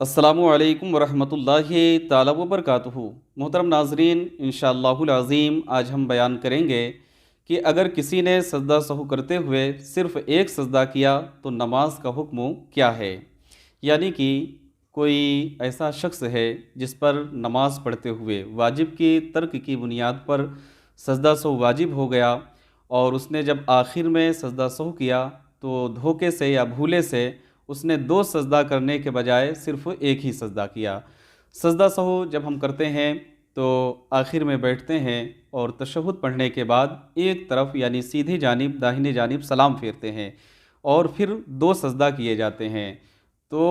अस्सलामुअलैकुम वरहमतुल्लाहि ताला वबरकातुहू। मोहतरम नाजरीन, इंशाअल्लाहुल अज़ीम आज हम बयान करेंगे कि अगर किसी ने सजदा सहू करते हुए सिर्फ़ एक सजदा किया तो नमाज का हुक्म क्या है। यानी कि कोई ऐसा शख्स है जिस पर नमाज पढ़ते हुए वाजिब की तर्क की बुनियाद पर सजदा सहू वाजिब हो गया और उसने जब आखिर में सजदा सहू किया तो धोखे से या भूले से उसने दो सजदा करने के बजाय सिर्फ़ एक ही सजदा किया। सजदा सहू जब हम करते हैं तो आखिर में बैठते हैं और तशहुद पढ़ने के बाद एक तरफ यानी सीधी जानिब दाहिने जानिब सलाम फेरते हैं और फिर दो सजदा किए जाते हैं, तो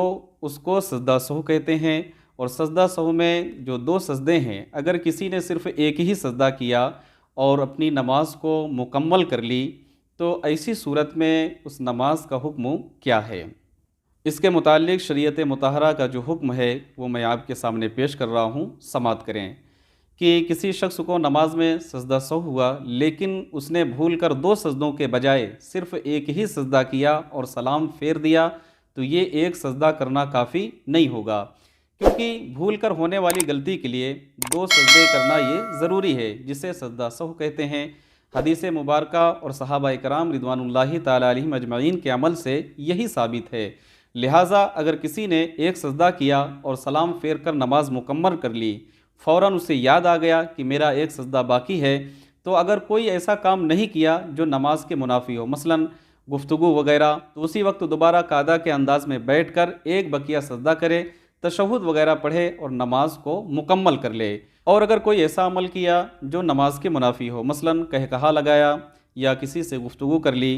उसको सजदा सहू कहते हैं। और सजदा सहू में जो दो सजदे हैं, अगर किसी ने सिर्फ़ एक ही सजदा किया और अपनी नमाज को मुकम्मल कर ली तो ऐसी सूरत में उस नमाज का हुक्म क्या है। इसके मुतालिक शरीयत मुतहरा का जो हुक्म है वो मैं आपके सामने पेश कर रहा हूँ, समाअत करें। कि किसी शख्स को नमाज में सजदा सहू हुआ लेकिन उसने भूल कर दो सजदों के बजाय सिर्फ़ एक ही सजदा किया और सलाम फेर दिया, तो ये एक सजदा करना काफ़ी नहीं होगा, क्योंकि भूल कर होने वाली गलती के लिए दो सजदे करना ये ज़रूरी है, जिसे सजदा सहू कहते हैं। हदीस मुबारका और सहाबा कराम रिदवानुल्लाहि ताला अलैहिम अजमईन के अमल से यही साबित है। लिहाजा अगर किसी ने एक सजदा किया और सलाम फेर कर नमाज मुकम्मल कर ली, फ़ौरन उसे याद आ गया कि मेरा एक सजदा बाकी है, तो अगर कोई ऐसा काम नहीं किया जो नमाज के मुनाफी हो, मसलन गुफ्तगू वगैरह, तो उसी वक्त दोबारा कायदा के अंदाज में बैठकर एक बकिया सजदा करे, तशहुद वगैरह पढ़े और नमाज को मुकम्मल कर ले। और अगर कोई ऐसा अमल किया जो नमाज के मुनाफी हो, मसलन कहकहा लगाया या किसी से गुफ्तगू कर ली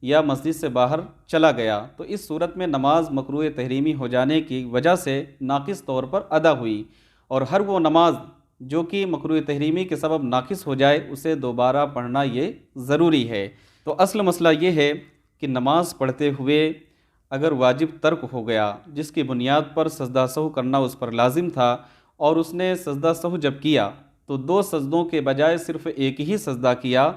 या मस्जिद से बाहर चला गया, तो इस सूरत में नमाज मकरूह तहरीमी हो जाने की वजह से नाकिस तौर पर अदा हुई, और हर वो नमाज जो कि मकरूह तहरीमी के सबब नाकिस हो जाए उसे दोबारा पढ़ना ये ज़रूरी है। तो असल मसला ये है कि नमाज पढ़ते हुए अगर वाजिब तर्क हो गया जिसकी बुनियाद पर सजदा सहू करना उस पर लाजिम था, और उसने सजदा सहू जब किया तो दो सजदों के बजाय सिर्फ़ एक ही सजदा किया,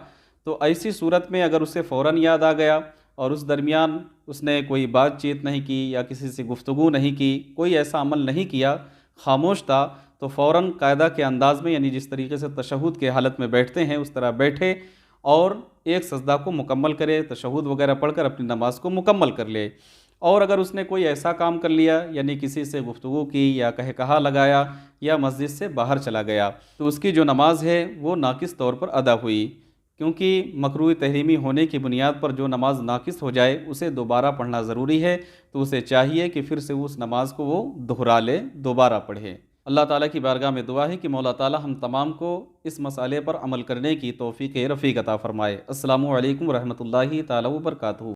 तो ऐसी सूरत में अगर उसे फ़ौरन याद आ गया और उस दरमियान उसने कोई बातचीत नहीं की या किसी से गुफ्तगू नहीं की, कोई ऐसा अमल नहीं किया, खामोश था, तो फ़ौरन कायदा के अंदाज़ में यानी जिस तरीके से तशहुद के हालत में बैठते हैं उस तरह बैठे और एक सजदा को मुकम्मल करे, तशहुद वगैरह पढ़कर अपनी नमाज को मुकम्मल कर ले। और अगर उसने कोई ऐसा काम कर लिया यानी किसी से गुफ्तगू की या कहकहा लगाया या मस्जिद से बाहर चला गया, तो उसकी जो नमाज है वो नाकिस तौर पर अदा हुई, क्योंकि मकरूह तहरीमी होने की बुनियाद पर जो नमाज नाकिस हो जाए उसे दोबारा पढ़ना ज़रूरी है, तो उसे चाहिए कि फिर से उस नमाज को वो दोहरा ले, दोबारा पढ़े। अल्लाह ताला की बारगाह में दुआ है कि मौला ताला हम तमाम को इस मसाले पर अमल करने की तौफीक रफ़ीक अता फ़रमाए। अस्सलामु अलैकुम रहमतुल्लाहि ताला व बरकातहू।